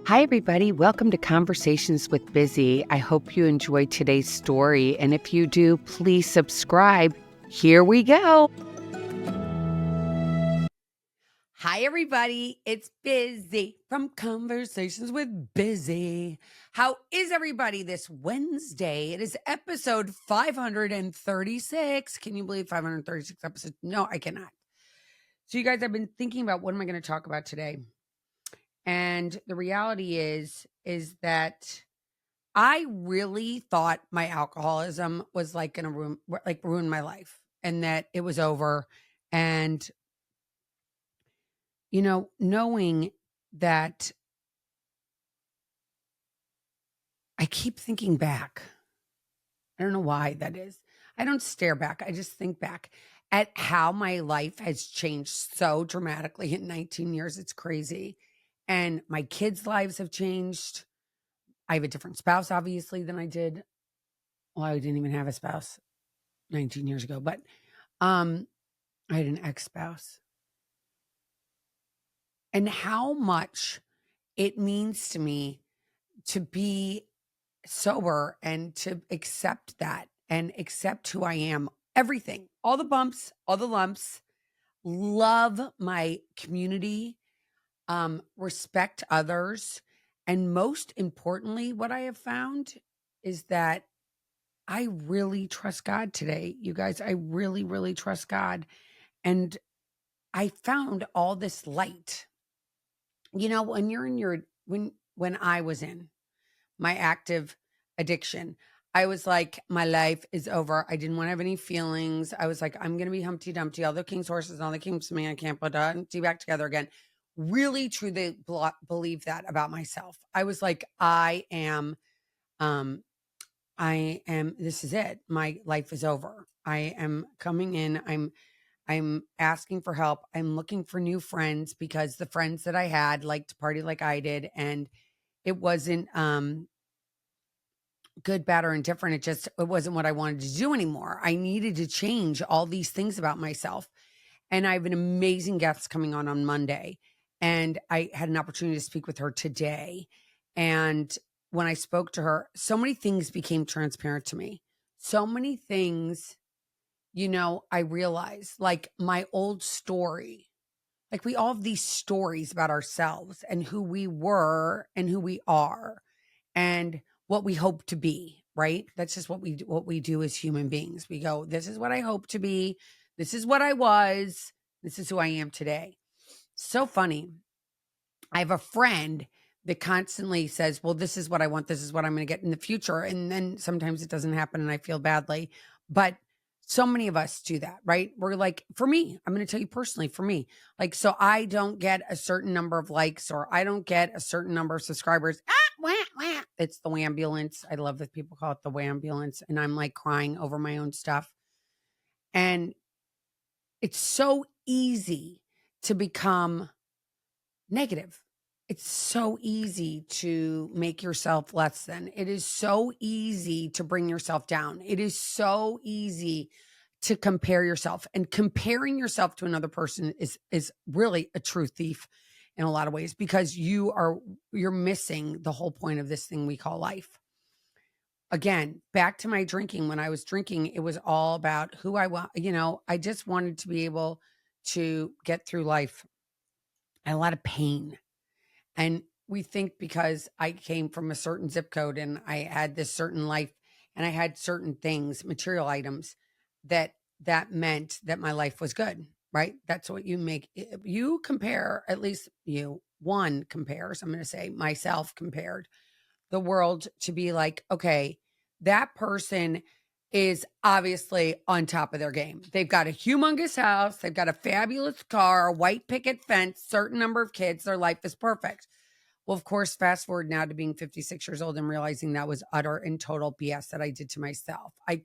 Hi, everybody. Welcome to Conversations with Bizzy. I hope you enjoyed today's story. And if you do, please subscribe. Here we go. Hi, everybody. It's Bizzy from Conversations with Bizzy. How is everybody this Wednesday? It is episode 536. Can you believe 536 episodes? No, I cannot. So, you guys, I've been thinking about what am I going to talk about today? And the reality is that I really thought my alcoholism was like going to ruin my life and that it was over. And, knowing that I keep thinking back. I don't know why that is. I don't stare back. I just think back at how my life has changed so dramatically in 19 years. It's crazy. And my kids' lives have changed. I have a different spouse, obviously, than I did. Well, I didn't even have a spouse 19 years ago, but I had an ex-spouse. And how much it means to me to be sober and to accept that and accept who I am, everything, all the bumps, all the lumps, love my community, respect others. And most importantly, what I have found is that I really trust God today. You guys, I really, really trust God. And I found all this light. When you're in when I was in my active addiction, I was like, my life is over. I didn't want to have any feelings. I was like, I'm going to be Humpty Dumpty. All the king's horses and all the king's me. I can't put Humpty back together again. Really, truly believe that about myself. I was like, um, this is it. My life is over. I am coming in. I'm asking for help. I'm looking for new friends because the friends that I had liked to party like I did. And it wasn't good, bad, or indifferent. It wasn't what I wanted to do anymore. I needed to change all these things about myself. And I have an amazing guest coming on Monday. And I had an opportunity to speak with her today. And when I spoke to her, so many things became transparent to me. So many things, I realized, like my old story. Like we all have these stories about ourselves and who we were and who we are and what we hope to be, right? That's just what we do as human beings. We go, this is what I hope to be. This is what I was. This is who I am today. So funny. I have a friend that constantly says, well, this is what I want. This is what I'm going to get in the future. And then sometimes it doesn't happen and I feel badly. But so many of us do that, right? We're like, for me, I'm going to tell you personally, for me, like, so I don't get a certain number of likes or I don't get a certain number of subscribers. Wah, wah. It's the wambulance. I love that people call it the wambulance. And I'm like crying over my own stuff. And it's so easy to become negative. It's so easy to make yourself less than. It is so easy to bring yourself down. It is so easy to compare yourself. And comparing yourself to another person is really a true thief in a lot of ways because you're missing the whole point of this thing we call life. Again, back to my drinking. When I was drinking, it was all about who I want. I just wanted to be able to get through life. I had a lot of pain. And we think because I came from a certain zip code and I had this certain life and I had certain things, material items, that meant that my life was good, right? That's what you compare, at least one compares, I'm going to say myself compared the world to be like, okay, that person is obviously on top of their game. They've got a humongous house. They've got a fabulous car, a white picket fence, certain number of kids. Their life is perfect. Well, of course, fast forward now to being 56 years old and realizing that was utter and total BS that I did to myself. I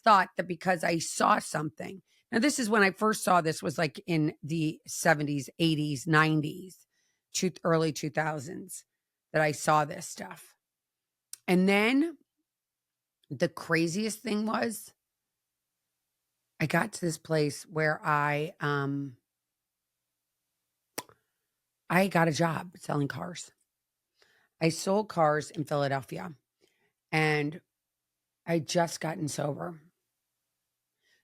thought that because I saw something. Now, this is when I first saw this was like in the 70s, 80s, 90s, early 2000s that I saw this stuff. And then the craziest thing was I got to this place where I I got a job selling cars. I sold cars in Philadelphia, and I just gotten sober.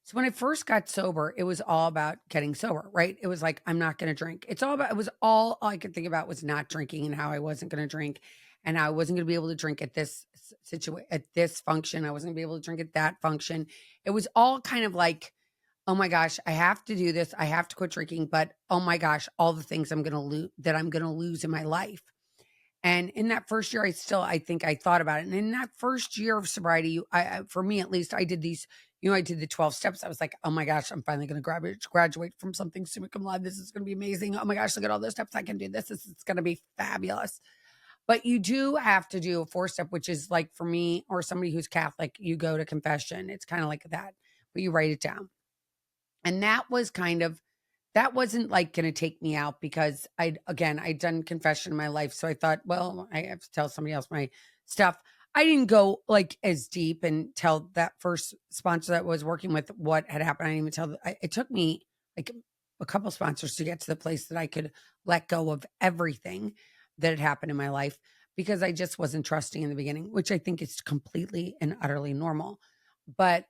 So when I first got sober, it was all about getting sober, right? It was like, I'm not going to drink. It was all I could think about was not drinking and how I wasn't going to drink and how I wasn't going to be able to drink at this situation, at this function. I wasn't going to be able to drink at that function. It was all kind of like, oh my gosh, I have to do this. I have to quit drinking. But oh my gosh, all the things I'm going to lose that I'm going to lose in my life. And in that first year, I think I thought about it. And in that first year of sobriety, for me at least, I did these, I did the 12 steps. I was like, oh my gosh, I'm finally going to graduate from something summa cum laude. This is going to be amazing. Oh my gosh, look at all those steps I can do. This is it's going to be fabulous. But you do have to do a 4-step, which is like for me or somebody who's Catholic, you go to confession. It's kind of like that, but you write it down. And that wasn't like going to take me out because I'd done confession in my life. So I thought, well, I have to tell somebody else my stuff. I didn't go like as deep and tell that first sponsor that I was working with what had happened. I didn't even it took me like a couple sponsors to get to the place that I could let go of everything that had happened in my life because I just wasn't trusting in the beginning, which I think is completely and utterly normal. But,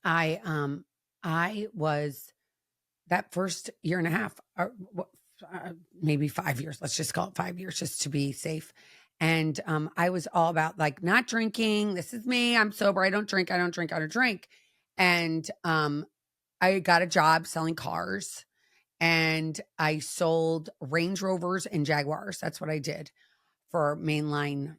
I, um, I was that first year and a half, or maybe 5 years, let's just call it 5 years just to be safe. And I was all about like not drinking. This is me. I'm sober. I don't drink. I don't drink. I don't drink. And I got a job selling cars and I sold Range Rovers and Jaguars. That's what I did for mainline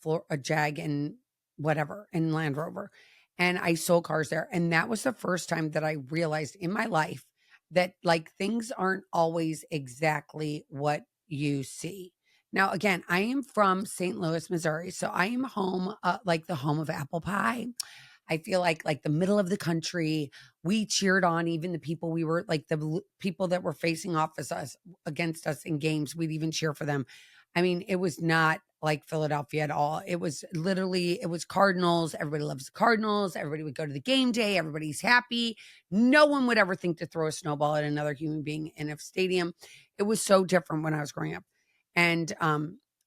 for a Jag and whatever and Land Rover. And I sold cars there. And that was the first time that I realized in my life that like things aren't always exactly what you see. Now, again, I am from St. Louis, Missouri. So I am home, like the home of apple pie. I feel like the middle of the country. We cheered on even the people we were like people that were facing off as us against us in games. We'd even cheer for them. I mean, it was not like Philadelphia at all. It was literally, it was Cardinals. Everybody loves the Cardinals. Everybody would go to the game day. Everybody's happy. No one would ever think to throw a snowball at another human being in a stadium. It was so different when I was growing up. And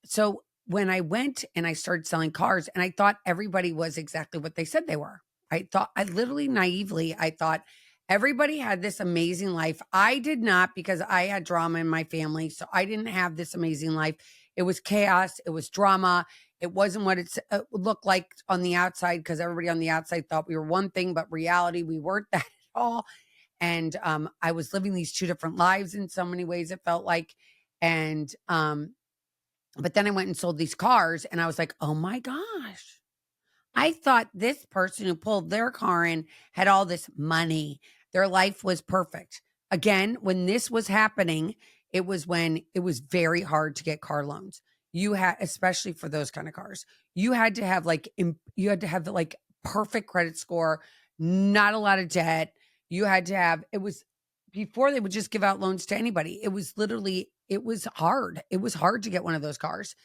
so when I went and I started selling cars, and I thought everybody was exactly what they said they were. I literally naively, I thought everybody had this amazing life. I did not because I had drama in my family. So I didn't have this amazing life. It was chaos. It was drama. It wasn't what it looked like on the outside because everybody on the outside thought we were one thing, but reality, we weren't that at all. And I was living these two different lives in so many ways, it felt like. And but then I went and sold these cars and I was like, oh my gosh. I thought this person who pulled their car in had all this money. Their life was perfect. Again, when this was happening, it was when it was very hard to get car loans. You had, especially for those kind of cars, you had to have like perfect credit score, not a lot of debt. You had to have, it was before they would just give out loans to anybody. It was literally, it was hard. It was hard to get one of those cars.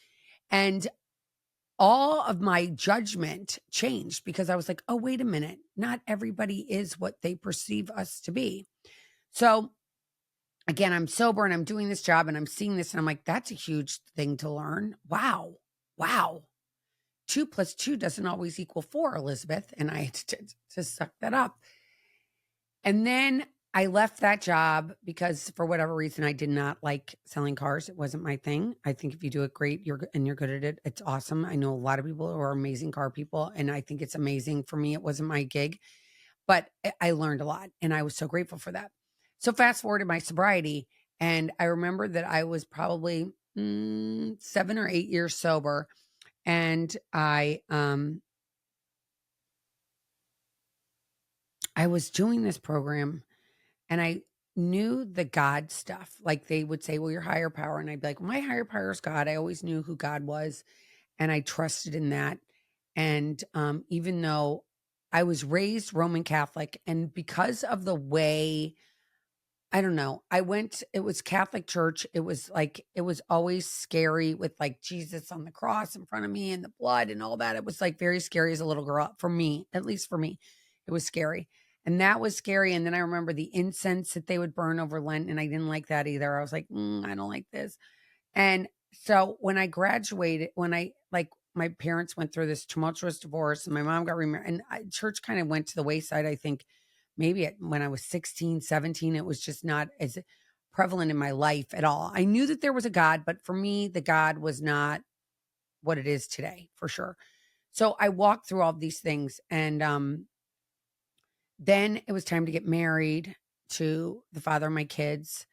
And all of my judgment changed because I was like, oh, wait a minute. Not everybody is what they perceive us to be. So again, I'm sober and I'm doing this job and I'm seeing this and I'm like, that's a huge thing to learn. Wow. Wow. 2 plus 2 doesn't always equal 4, Elizabeth. And I had to suck that up. And then I left that job because for whatever reason, I did not like selling cars. It wasn't my thing. I think if you do it great, you're good at it. It's awesome. I know a lot of people who are amazing car people, and I think it's amazing. For me, it wasn't my gig, but I learned a lot, and I was so grateful for that. So fast forward to my sobriety, and I remember that I was probably 7 or 8 years sober, and I was doing this program and I knew the God stuff. Like they would say, well, your higher power. And I'd be like, well, my higher power is God. I always knew who God was. And I trusted in that. And even though I was raised Roman Catholic, and because of the way, I don't know, it was Catholic church. It was like, it was always scary with like Jesus on the cross in front of me and the blood and all that. It was like very scary as a little girl for me, at least for me. It was scary. And that was scary. And then I remember the incense that they would burn over Lent, and I didn't like that either. I was like, I don't like this. And so when I graduated, when I like my parents went through this tumultuous divorce and my mom got remarried, and church kind of went to the wayside. I think maybe when I was 16, 17, it was just not as prevalent in my life at all. I knew that there was a God, but for me, the God was not what it is today, for sure. So I walked through all of these things, and then it was time to get married to the father of my kids.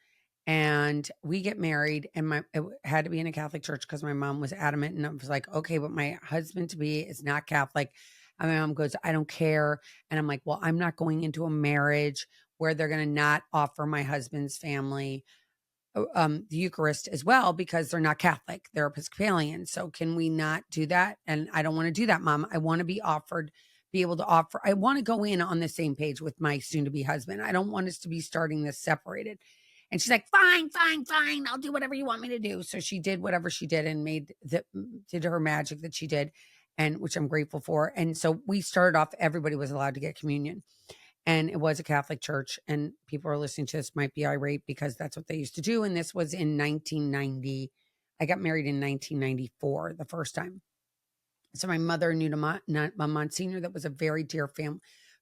And we get married, and it had to be in a Catholic church because my mom was adamant. And I was like, okay, but my husband to be is not Catholic. And my mom goes, I don't care. And I'm like, well, I'm not going into a marriage where they're going to not offer my husband's family the Eucharist as well because they're not Catholic, they're Episcopalian. So can we not do that? And I don't want to do that, Mom. I want to be able to offer. I want to go in on the same page with my soon-to-be husband. I don't want us to be starting this separated. And she's like, fine, fine, fine. I'll do whatever you want me to do. So she did whatever she did and did her magic that she did, and which I'm grateful for. And so we started off. Everybody was allowed to get communion. And it was a Catholic church, and people who are listening to this might be irate because that's what they used to do. And this was in 1990. I got married in 1994 the first time. So my mother knew a Monsignor that was a very dear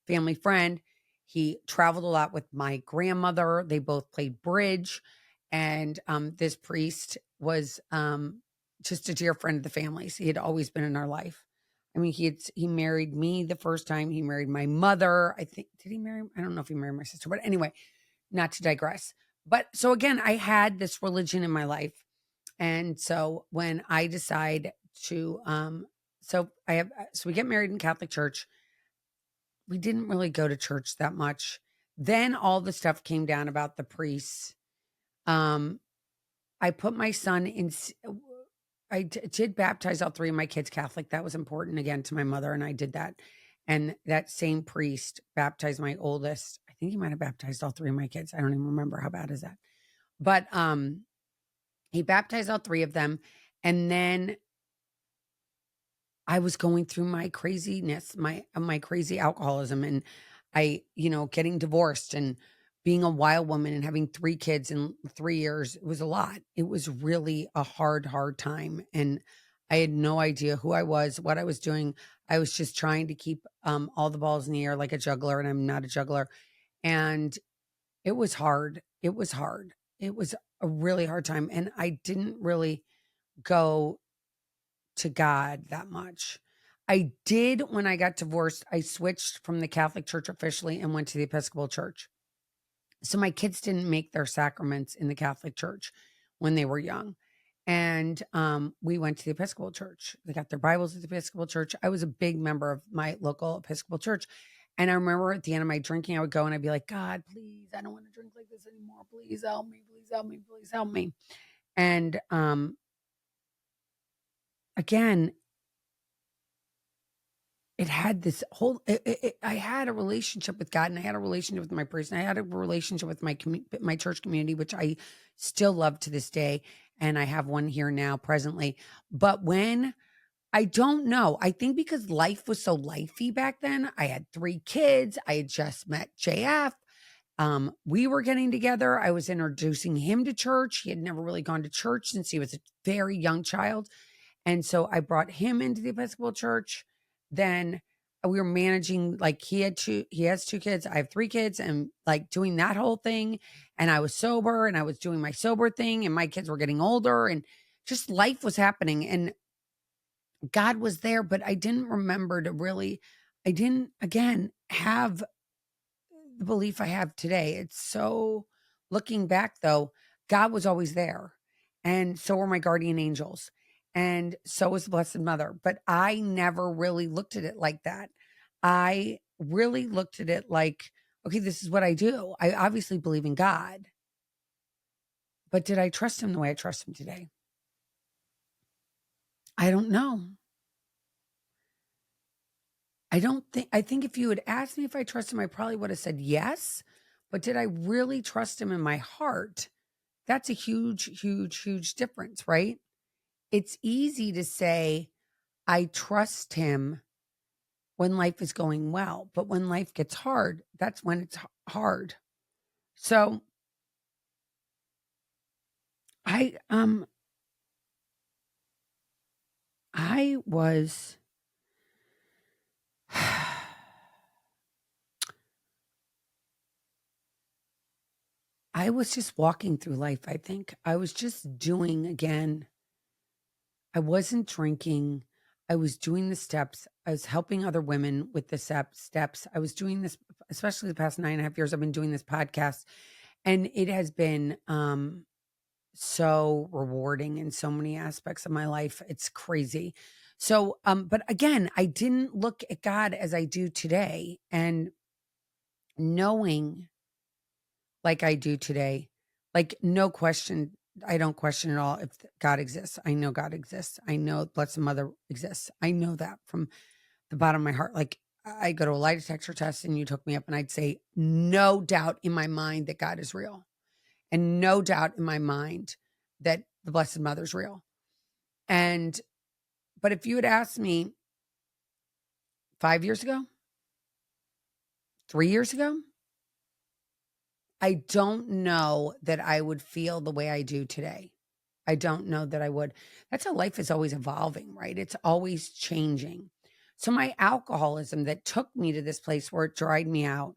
family friend. He traveled a lot with my grandmother. They both played bridge. And this priest was just a dear friend of the family's. He had always been in our life. I mean, he married me the first time. He married my mother. I think, did he marry? I don't know if he married my sister, but anyway, not to digress. But so again, I had this religion in my life. And so when I decide to, so we get married in Catholic church. We didn't really go to church that much. Then all the stuff came down about the priests. I put my son in, I did baptize all three of my kids Catholic. That was important again to my mother, and I did that. And that same priest baptized my oldest. I think he might have baptized all three of my kids. I don't even remember. How bad is that? But he baptized all three of them. And then I was going through my craziness, my crazy alcoholism, and getting divorced and being a wild woman and having three kids in 3 years. It was a lot. It was really a hard time. And I had no idea who I was, what I was doing. I was just trying to keep all the balls in the air like a juggler, and I'm not a juggler. And it was hard. It was hard. It was a really hard time. And I didn't really go to God that much. I did when I got divorced. I switched from the Catholic Church officially and went to the Episcopal Church. So my kids didn't make their sacraments in the Catholic Church when they were young. And we went to the Episcopal Church. They got their Bibles at the Episcopal Church. I was a big member of my local Episcopal Church. And I remember at the end of my drinking, I would go and I'd be like, God, please, I don't want to drink like this anymore. Please help me. Please help me. Please help me. And again, it had this whole, I had a relationship with God, and I had a relationship with my priest, and I had a relationship with my church community, which I still love to this day. And I have one here now presently. But when I don't know, I think because life was so lifey back then, I had 3 kids. I had just met JF. We were getting together. I was introducing him to church. He had never really gone to church since he was a very young child. And so I brought him into the Episcopal Church. Then we were managing, like he has 2 kids. I have 3 kids, and like doing that whole thing. And I was sober, and I was doing my sober thing, and my kids were getting older, and just life was happening, and God was there, but I didn't remember I didn't again have the belief I have today. It's so, looking back though, God was always there. And so were my guardian angels. And so was the Blessed Mother. But I never really looked at it like that. I really looked at it like, okay, this is what I do. I obviously believe in God. But did I trust him the way I trust him today? I don't know. I think if you had asked me if I trust him, I probably would have said yes. But did I really trust him in my heart? That's a huge, huge, huge difference, right? It's easy to say, I trust him when life is going well. But when life gets hard, that's when it's hard. So I was I was just walking through life, I think. I was just doing again. I wasn't drinking. I was doing the steps. I was helping other women with the steps. I was doing this, especially the past 9.5 years. I've been doing this podcast, and it has been so rewarding in so many aspects of my life. It's crazy. So, but again, I didn't look at God as I do today, and knowing like I do today, like no question. I don't question at all if God exists. I know God exists. I know Blessed Mother exists. I know that from the bottom of my heart. Like I go to a lie detector test and you took me up and I'd say, no doubt in my mind that God is real. And no doubt in my mind that the Blessed Mother's real. And, but if you had asked me 5 years ago, 3 years ago, I don't know that I would feel the way I do today. I don't know that I would. That's how life is always evolving, right? It's always changing. So my alcoholism that took me to this place where it dried me out,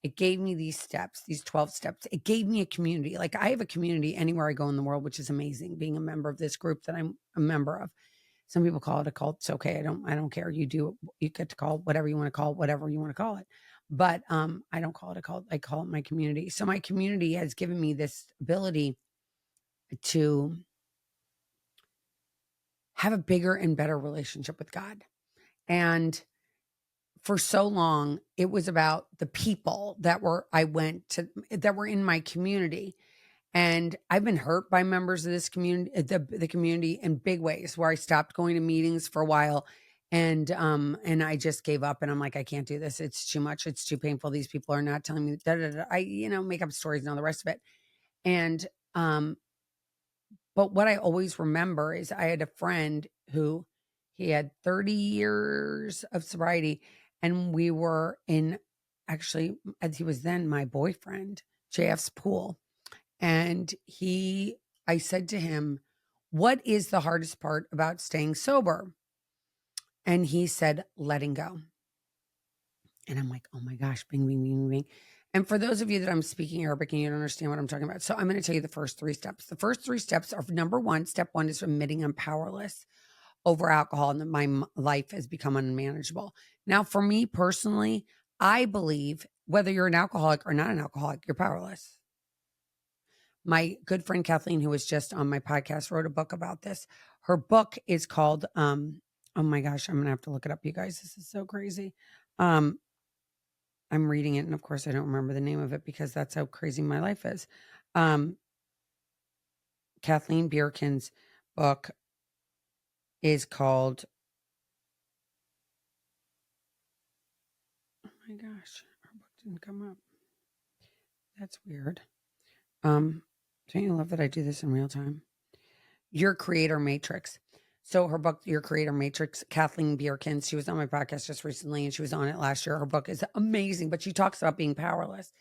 it gave me these steps, these 12 steps. It gave me a community. Like I have a community anywhere I go in the world, which is amazing, being a member of this group that I'm a member of. Some people call it a cult. It's okay. I don't care. You get to call it whatever you want to call it, whatever you want to call it. But I don't call it a cult. I call it my community. So my community has given me this ability to have a bigger and better relationship with God. And for so long, it was about the people that were in my community. And I've been hurt by members of this community, the community in big ways where I stopped going to meetings for a while and I just gave up and I'm like, I can't do this. It's too much. It's too painful. These people are not telling me da, da, da. I, make up stories and all the rest of it. And um, but what I always remember is I had a friend who he had 30 years of sobriety and we were in actually as he was then my boyfriend, JF's pool. And I said to him, what is the hardest part about staying sober? And he said, letting go. And I'm like, oh my gosh, bing, bing, bing, bing. And for those of you that I'm speaking Arabic and you don't understand what I'm talking about, so I'm going to tell you the first 3 steps. The first 3 steps are number 1, step 1 is admitting I'm powerless over alcohol and that my life has become unmanageable. Now, for me personally, I believe whether you're an alcoholic or not an alcoholic, you're powerless. My good friend Kathleen, who was just on my podcast, wrote a book about this. Her book is called, oh my gosh, I'm going to have to look it up, you guys. This is so crazy. I'm reading it, and of course, I don't remember the name of it because that's how crazy my life is. Kathleen Bierken's book is called, oh my gosh, her book didn't come up. That's weird. Don't you love that I do this in real time? Your Creator Matrix. So her book, Your Creator Matrix, Kathleen Bierken, she was on my podcast just recently and she was on it last year. Her book is amazing, but she talks about being powerless.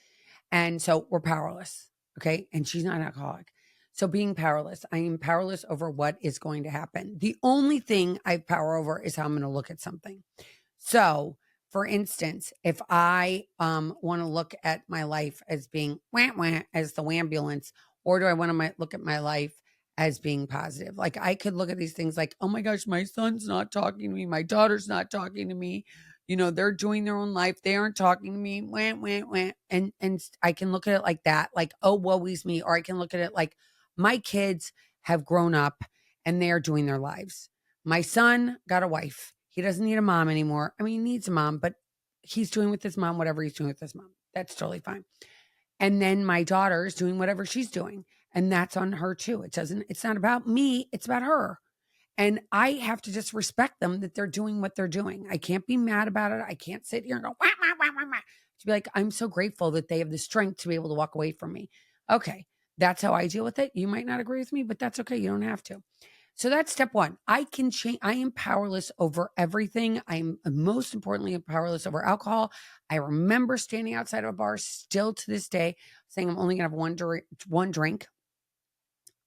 And so we're powerless. Okay. And she's not an alcoholic. So being powerless, I am powerless over what is going to happen. The only thing I have power over is how I'm going to look at something. So for instance, if I want to look at my life as being wah, wah, as the ambulance, or do I want to look at my life as being positive? Like I could look at these things like, oh my gosh, my son's not talking to me. My daughter's not talking to me. They're doing their own life. They aren't talking to me. Wah, wah, wah. And I can look at it like that, like, oh, woe is me. Or I can look at it like my kids have grown up and they are doing their lives. My son got a wife. He doesn't need a mom anymore. I mean, he needs a mom, but he's doing with his mom whatever he's doing with his mom. That's totally fine. And then my daughter is doing whatever she's doing. And that's on her too. It's not about me. It's about her. And I have to just respect them that they're doing what they're doing. I can't be mad about it. I can't sit here and go, wah, wah, wah, wah, wah. To be like, I'm so grateful that they have the strength to be able to walk away from me. Okay. That's how I deal with it. You might not agree with me, but that's okay. You don't have to. So that's step one. I can change. I am powerless over everything. I'm most importantly powerless over alcohol. I remember standing outside of a bar still to this day saying I'm only going to have one drink.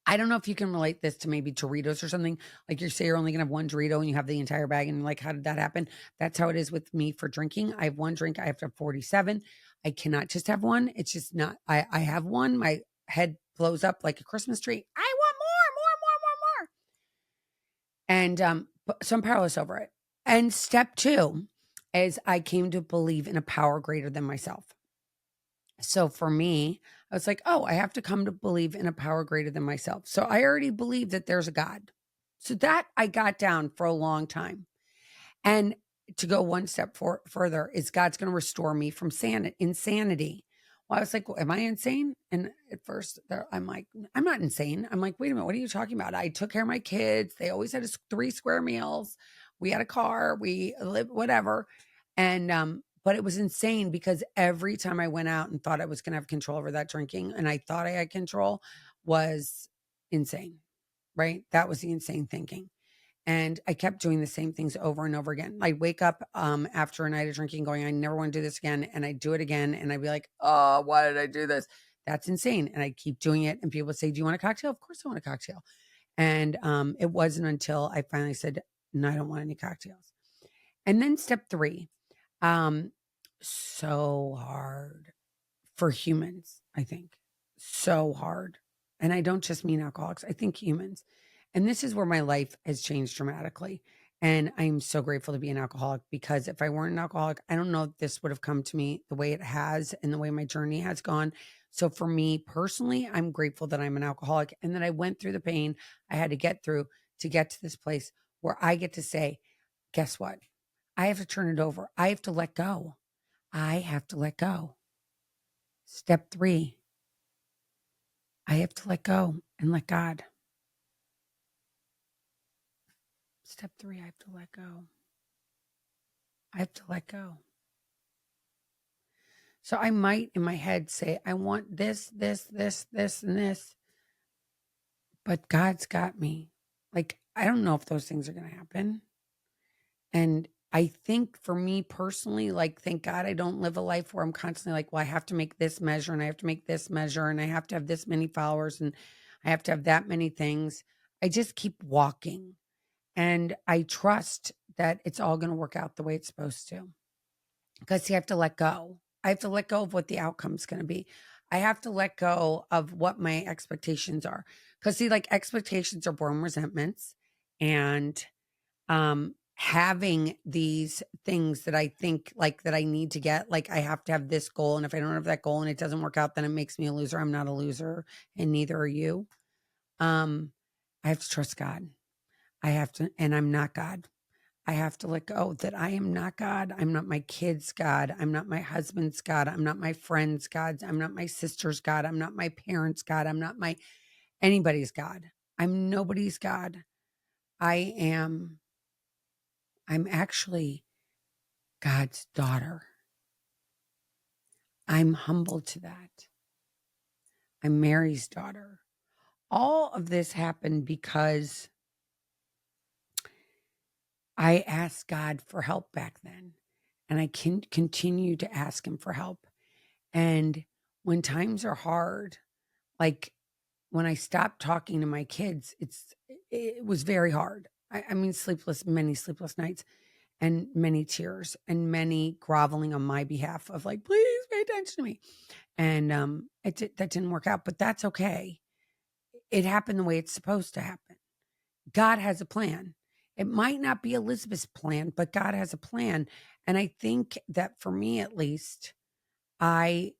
I don't know if you can relate this to maybe Doritos or something. Like you say you're only going to have one Dorito and you have the entire bag and like, how did that happen? That's how it is with me for drinking. I have one drink. I have to have 47. I cannot just have one. It's just not, I have one. My head blows up like a Christmas tree. I want more. And so I'm powerless over it. And step two is I came to believe in a power greater than myself. So for me, I was like, oh, I have to come to believe in a power greater than myself. So I already believe that there's a God. So that I got down for a long time. And to go one step further is God's going to restore me from insanity. Well, I was like, well, am I insane? And at first I'm like, I'm not insane. I'm like, wait a minute, what are you talking about? I took care of my kids. They always had 3 square meals. We had a car. We lived, whatever. And, but it was insane because every time I went out and thought I was going to have control over that drinking and I thought I had control was insane, right? That was the insane thinking. And I kept doing the same things over and over again. I'd wake up after a night of drinking going, I never want to do this again. And I'd do it again. And I'd be like, oh, why did I do this? That's insane. And I'd keep doing it. And people would say, do you want a cocktail? Of course I want a cocktail. And it wasn't until I finally said, no, I don't want any cocktails. And then step three, so hard for humans, I think. So hard. And I don't just mean alcoholics, I think humans. And this is where my life has changed dramatically. And I'm so grateful to be an alcoholic because if I weren't an alcoholic, I don't know if this would have come to me the way it has and the way my journey has gone. So for me personally, I'm grateful that I'm an alcoholic and that I went through the pain I had to get through to get to this place where I get to say, guess what? I have to turn it over. I have to let go. I have to let go. Step three, I have to let go and let God. Step three, I have to let go. I have to let go. So I might in my head say, I want this, and this, but God's got me. Like, I don't know if those things are going to happen. And I think for me personally, like, thank God I don't live a life where I'm constantly like, well, I have to make this measure and I have to make this measure and I have to have this many followers and I have to have that many things. I just keep walking and I trust that it's all going to work out the way it's supposed to. Because you have to let go. I have to let go of what the outcome's going to be. I have to let go of what my expectations are. Because see, like expectations are born resentments and having these things that I think like that I need to get, like I have to have this goal. And if I don't have that goal and it doesn't work out, then it makes me a loser. I'm not a loser and neither are you. I have to trust God. I have to, and I'm not God. I have to let go that I am not God. I'm not my kids' God. I'm not my husband's God. I'm not my friend's God. I'm not my sister's God. I'm not my parents' God. I'm not my anybody's God. I'm nobody's God. I'm actually God's daughter. I'm humble to that. I'm Mary's daughter. All of this happened because I asked God for help back then. And I can continue to ask him for help. And when times are hard, like when I stopped talking to my kids, it was very hard. I mean, many sleepless nights and many tears and many groveling on my behalf of like, please pay attention to me. And that didn't work out, but that's okay. It happened the way it's supposed to happen. God has a plan. It might not be Elizabeth's plan, but God has a plan. And I think that for me, at least, I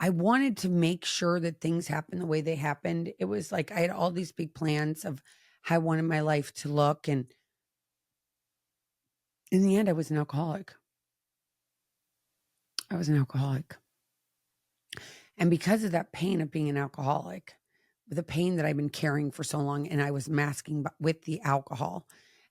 wanted to make sure that things happened the way they happened. It was like I had all these big plans of how I wanted my life to look. And in the end, I was an alcoholic. I was an alcoholic. And because of that pain of being an alcoholic, the pain that I've been carrying for so long, and I was masking with the alcohol.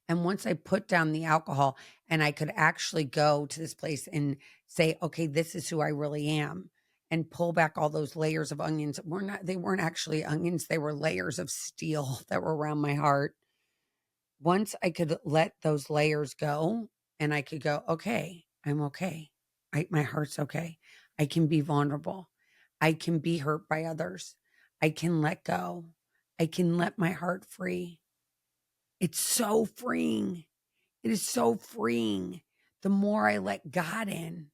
And once I put down the alcohol and I could actually go to this place and say, okay, this is who I really am. and pull back all those layers of onions. They weren't actually onions, they were layers of steel that were around my heart. Once I could let those layers go and I could go, okay, I'm okay. My heart's okay. I can be vulnerable. I can be hurt by others. I can let go. I can let my heart free. It's so freeing. It is so freeing. The more I let God in,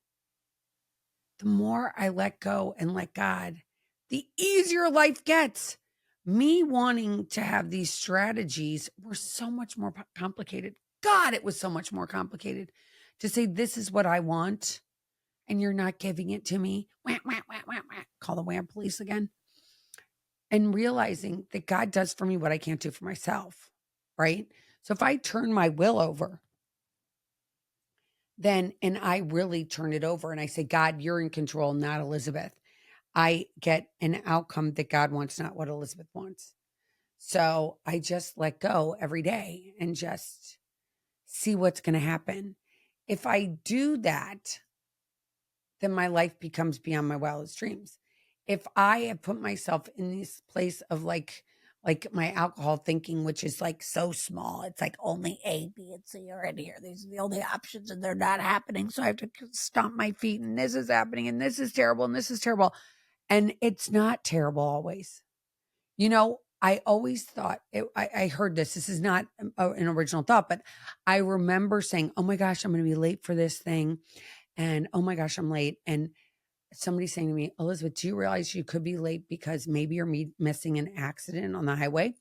the more I let go and let God, the easier life gets. Me wanting to have these strategies were so much more complicated. God, it was so much more complicated to say, this is what I want, and you're not giving it to me. Wah, wah, wah, wah, wah. Call the wham police again. And realizing that God does for me what I can't do for myself, right? So if I turn my will over, then, and I really turn it over and I say, God, you're in control, not Elizabeth. I get an outcome that God wants, not what Elizabeth wants. So I just let go every day and just see what's going to happen. If I do that, then my life becomes beyond my wildest dreams. If I have put myself in this place of like my alcohol thinking, which is like so small, it's like only A, B, and C are in here. These are the only options and they're not happening. So I have to stomp my feet and this is happening and this is terrible and this is terrible. And it's not terrible always. You know, I always thought, I heard this. This is not an original thought, but I remember saying, oh my gosh, I'm going to be late for this thing. And oh my gosh, I'm late. And somebody saying to me, Elizabeth, do you realize you could be late because maybe you're missing an accident on the highway?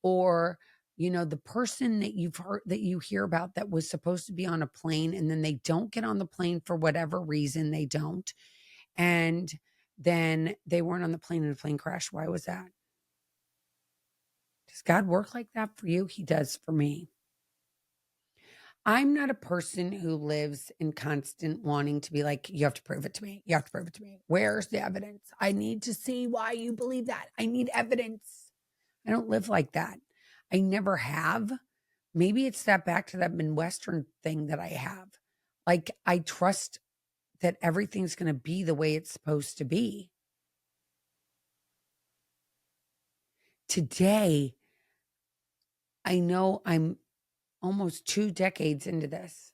Or, you know, the person that you've heard, that you hear about that was supposed to be on a plane and then they don't get on the plane for whatever reason they don't. And then they weren't on the plane and a plane crash. Why was that? Does God work like that for you? He does for me. I'm not a person who lives in constant wanting to be like, you have to prove it to me. You have to prove it to me. Where's the evidence? I need to see why you believe that. I need evidence. I don't live like that. I never have. Maybe it's that back to that Midwestern thing that I have. Like, I trust that everything's going to be the way it's supposed to be. Today, I know I'm almost 2 decades into this,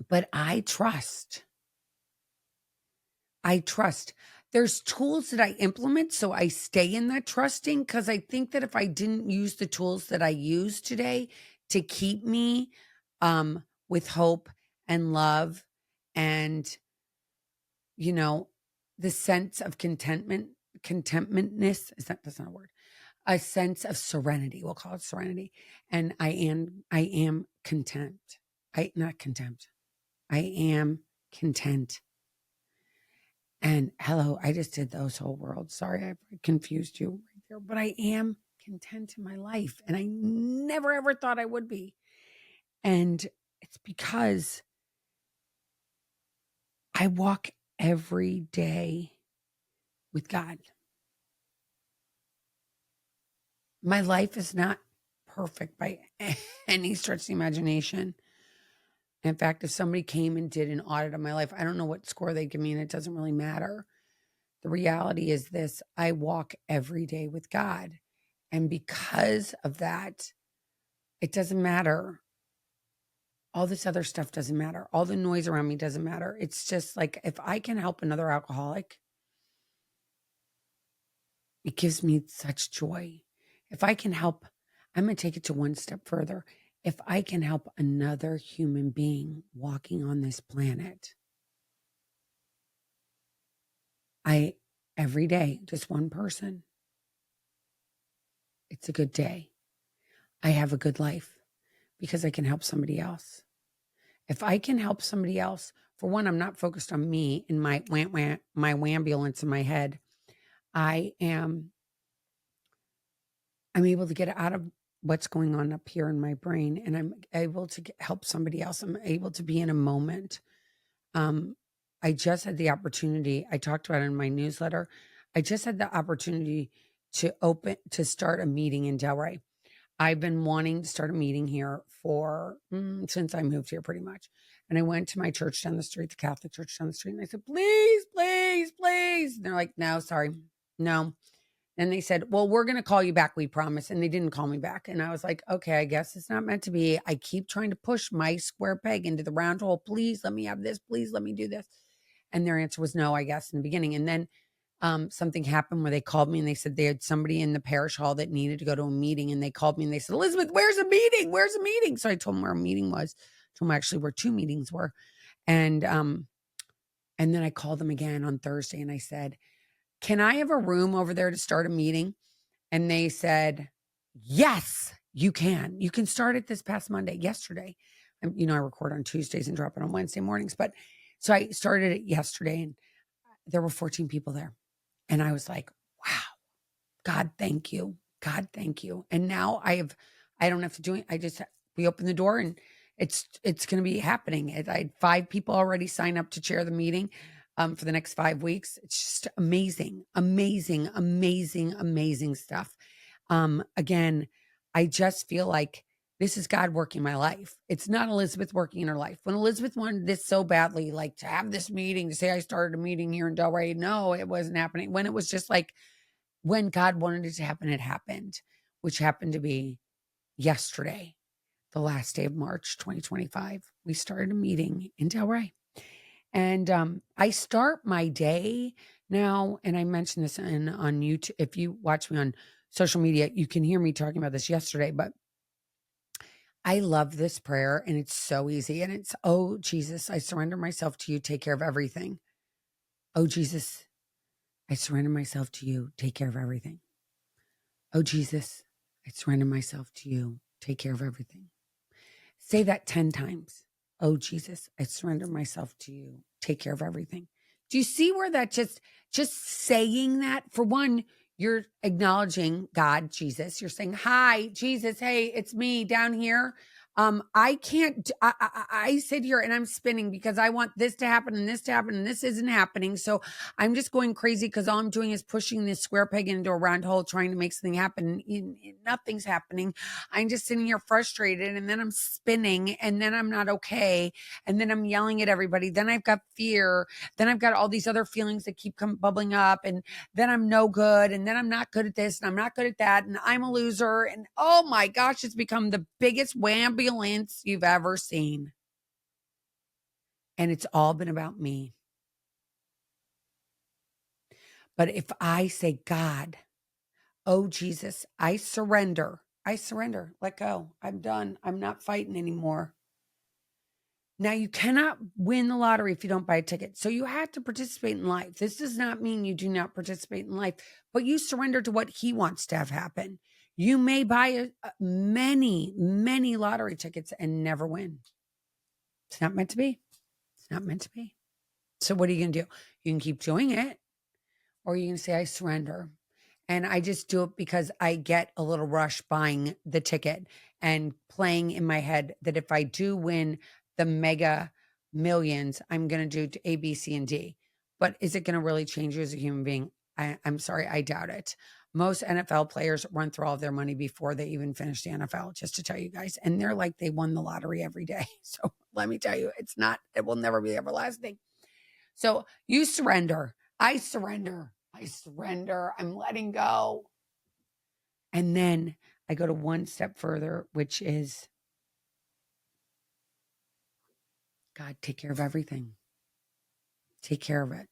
but I trust. There's tools that I implement so I stay in that trusting, because I think that if I didn't use the tools that I use today to keep me with hope and love and, you know, the sense of contentmentness, that's not a word, a sense of serenity, we'll call it serenity. And I am content. Not contempt. I am content. And hello, I just did those whole worlds. Sorry, I confused you right there, but I am content in my life. And I never ever thought I would be. And it's because I walk every day with God. My life is not perfect by any stretch of the imagination. In fact, if somebody came and did an audit of my life, I don't know what score they'd give me, and it doesn't really matter. The reality is this: I walk every day with God. And because of that, it doesn't matter. All this other stuff doesn't matter. All the noise around me doesn't matter. It's just like, if I can help another alcoholic, it gives me such joy. If I can help, I'm going to take it to one step further. If I can help another human being walking on this planet, every day, just one person, it's a good day. I have a good life because I can help somebody else. If I can help somebody else, for one, I'm not focused on me and my wambulance in my head. I'm able to get out of what's going on up here in my brain, and I'm able to help somebody else. I'm able to be in a moment. I just had the opportunity, I talked about it in my newsletter. I just had the opportunity to start a meeting in Delray. I've been wanting to start a meeting here for since I moved here, pretty much. And I went to my church down the street, the Catholic church down the street, and I said, please, please, please. And they're like, no, sorry, no. And they said, well, we're going to call you back, we promise. And they didn't call me back. And I was like, okay, I guess it's not meant to be. I keep trying to push my square peg into the round hole. Please let me have this. Please let me do this. And their answer was no, I guess, in the beginning. And then something happened where they called me and they said they had somebody in the parish hall that needed to go to a meeting. And they called me and they said, Elizabeth, where's a meeting? Where's a meeting? So I told them where a meeting was. I told them actually where 2 meetings were. And then I called them again on Thursday and I said, can I have a room over there to start a meeting? And they said, yes, you can. You can start it this past Monday, yesterday. I record on Tuesdays and drop it on Wednesday mornings. But so I started it yesterday and there were 14 people there. And I was like, wow, God, thank you. God, thank you. And now I don't have to do it. We open the door and it's going to be happening. I had 5 people already sign up to chair the meeting for the next 5 weeks. It's just amazing, amazing, amazing, amazing stuff. Again, I just feel like this is God working my life. It's not Elizabeth working in her life. When Elizabeth wanted this so badly, like to have this meeting, to say I started a meeting here in Delray, no, it wasn't happening. When it was just like, when God wanted it to happen, it happened, which happened to be yesterday, the last day of March 2025. We started a meeting in Delray. And I start my day now, and I mentioned this on YouTube. If you watch me on social media, you can hear me talking about this yesterday, but I love this prayer and it's so easy. And it's, oh, Jesus, I surrender myself to you. Take care of everything. Oh, Jesus, I surrender myself to you. Take care of everything. Oh, Jesus, I surrender myself to you. Take care of everything. Say that 10 times. Oh, Jesus, I surrender myself to you. Take care of everything. Do you see where that just saying that, for one, you're acknowledging God, Jesus. You're saying, hi, Jesus. Hey, it's me down here. I can't, I sit here and I'm spinning because I want this to happen and this to happen and this isn't happening. So I'm just going crazy because all I'm doing is pushing this square peg into a round hole, trying to make something happen. Nothing's happening. I'm just sitting here frustrated and then I'm spinning and then I'm not okay. And then I'm yelling at everybody. Then I've got fear. Then I've got all these other feelings that keep bubbling up. And then I'm no good. And then I'm not good at this and I'm not good at that. And I'm a loser. And oh my gosh, it's become the biggest ambulance you've ever seen. And it's all been about me. But if I say, God, oh, Jesus, I surrender, let go. I'm done. I'm not fighting anymore. Now, you cannot win the lottery if you don't buy a ticket. So you have to participate in life. This does not mean you do not participate in life, but you surrender to what he wants to have happen. You may buy many, many lottery tickets and never win. It's not meant to be. It's not meant to be. So what are you going to do? You can keep doing it, or you can say, I surrender. And I just do it because I get a little rush buying the ticket and playing in my head that if I do win the mega millions, I'm going to do A, B, C, and D. But is it going to really change you as a human being? I'm sorry, I doubt it. Most NFL players run through all of their money before they even finish the NFL, just to tell you guys. And they're like, they won the lottery every day. So let me tell you, it will never be everlasting. So you surrender. I surrender. I'm letting go. And then I go to one step further, which is, God, take care of everything. Take care of it.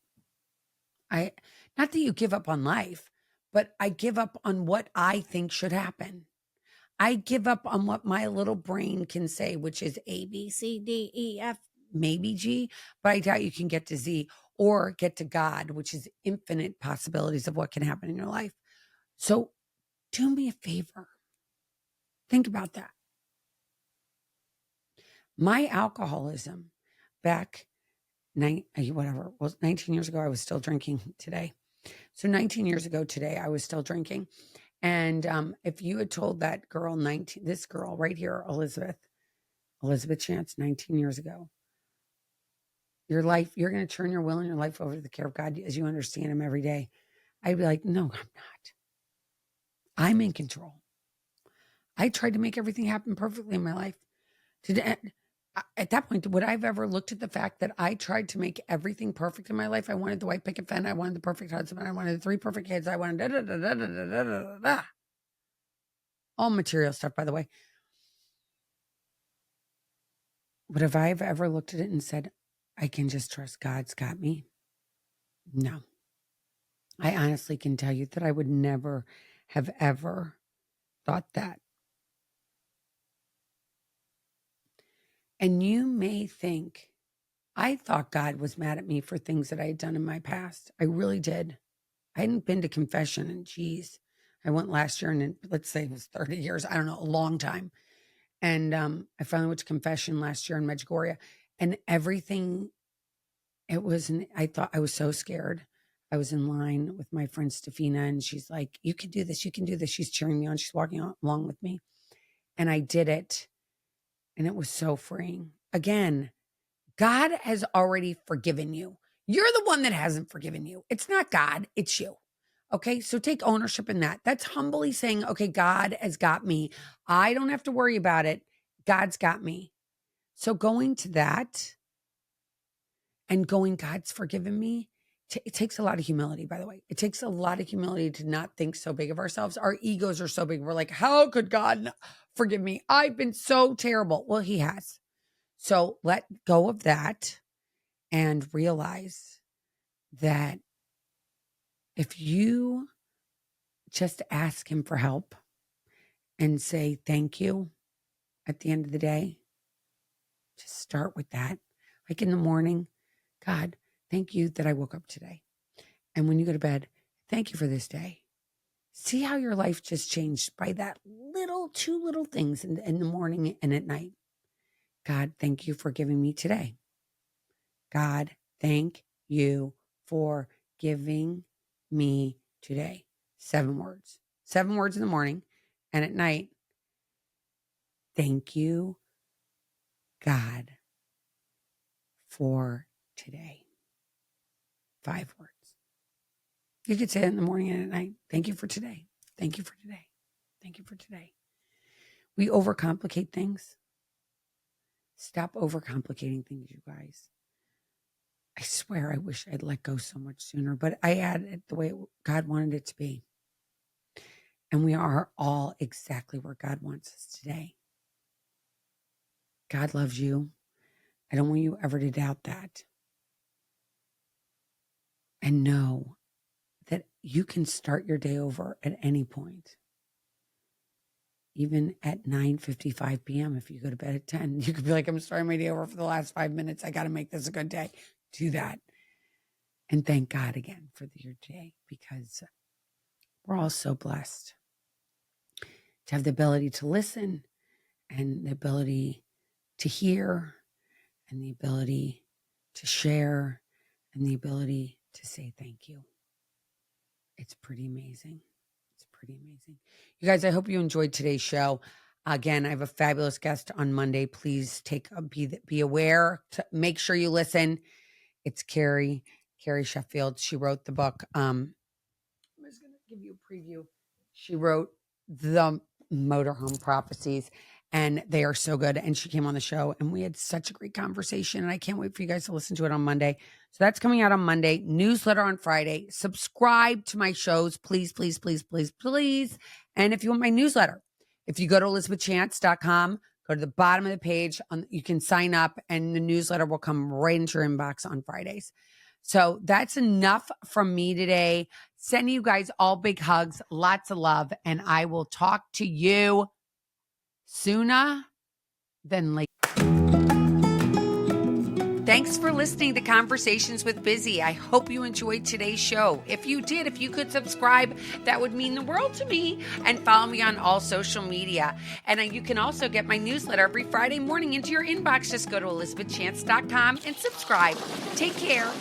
Not that you give up on life, but I give up on what I think should happen. I give up on what my little brain can say, which is A, B, C, D, E, F, maybe G, but I doubt you can get to Z or get to God, which is infinite possibilities of what can happen in your life. So do me a favor. Think about that. My alcoholism back 19 years ago, I was still drinking today. So 19 years ago today, I was still drinking. And if you had told that girl, this girl right here, Elizabeth Chance, 19 years ago, your life, you're going to turn your will and your life over to the care of God as you understand him every day. I'd be like, no, I'm not. I'm in control. I tried to make everything happen perfectly in my life. At that point, would I have ever looked at the fact that I tried to make everything perfect in my life? I wanted the white picket fence. I wanted the perfect husband. I wanted the 3 perfect kids. I wanted da, da, da, da, da, da, da, da, da. All material stuff, by the way. Would have I ever looked at it and said, I can just trust God's got me? No. I honestly can tell you that I would never have ever thought that. And you may think, I thought God was mad at me for things that I had done in my past. I really did. I hadn't been to confession in, geez, I went last year and let's say it was 30 years. I don't know, a long time. And I finally went to confession last year in Medjugorje, and everything, I thought I was so scared. I was in line with my friend Stefina, and she's like, you can do this. You can do this. She's cheering me on. She's walking along with me. And I did it. And it was so freeing. Again, God has already forgiven you. You're the one that hasn't forgiven you. It's not God, it's you. Okay, so take ownership in that. That's humbly saying, okay, God has got me. I don't have to worry about it. God's got me. So going to that and going, God's forgiven me, it takes a lot of humility, by the way. It takes a lot of humility to not think so big of ourselves. Our egos are so big. We're like, how could God forgive me? I've been so terrible. Well, he has. So let go of that and realize that if you just ask him for help and say thank you at the end of the day, just start with that. Like in the morning, God, thank you that I woke up today. And when you go to bed, thank you for this day. See how your life just changed by that two little things in the morning and at night. God, thank you for giving me today. God, thank you for giving me today. 7 words. 7 words in the morning, and at night, thank you, God, for today. 5 words. You could say it in the morning and at night. Thank you for today. Thank you for today. Thank you for today. We overcomplicate things. Stop overcomplicating things, you guys. I swear I wish I'd let go so much sooner, but I had it the way God wanted it to be. And we are all exactly where God wants us today. God loves you. I don't want you ever to doubt that. And know that you can start your day over at any point. Even at 9:55 p.m. if you go to bed at 10, you could be like, I'm starting my day over for the last 5 minutes. I got to make this a good day. Do that. And thank God again for your day, because we're all so blessed to have the ability to listen and the ability to hear and the ability to share and the ability to say thank you. It's pretty amazing. It's pretty amazing. You guys, I hope you enjoyed today's show. Again, I have a fabulous guest on Monday. Please be aware to make sure you listen. It's Carrie Sheffield. She wrote the book. I'm just going to give you a preview. She wrote the Motorhome Prophecies, and they are so good. And she came on the show, and we had such a great conversation, and I can't wait for you guys to listen to it on Monday. So that's coming out on Monday. Newsletter on Friday. Subscribe to my shows, please, please, please, please, please. And if you want my newsletter, if you go to elizabethchance.com, go to the bottom of the page, you can sign up, and the newsletter will come right into your inbox on Fridays. So that's enough from me today. Sending you guys all big hugs, lots of love, and I will talk to you sooner than later. Thanks for listening to Conversations with Bizzy. I hope you enjoyed today's show. If you did, if you could subscribe, that would mean the world to me. And follow me on all social media. And you can also get my newsletter every Friday morning into your inbox. Just go to elizabethchance.com and subscribe. Take care.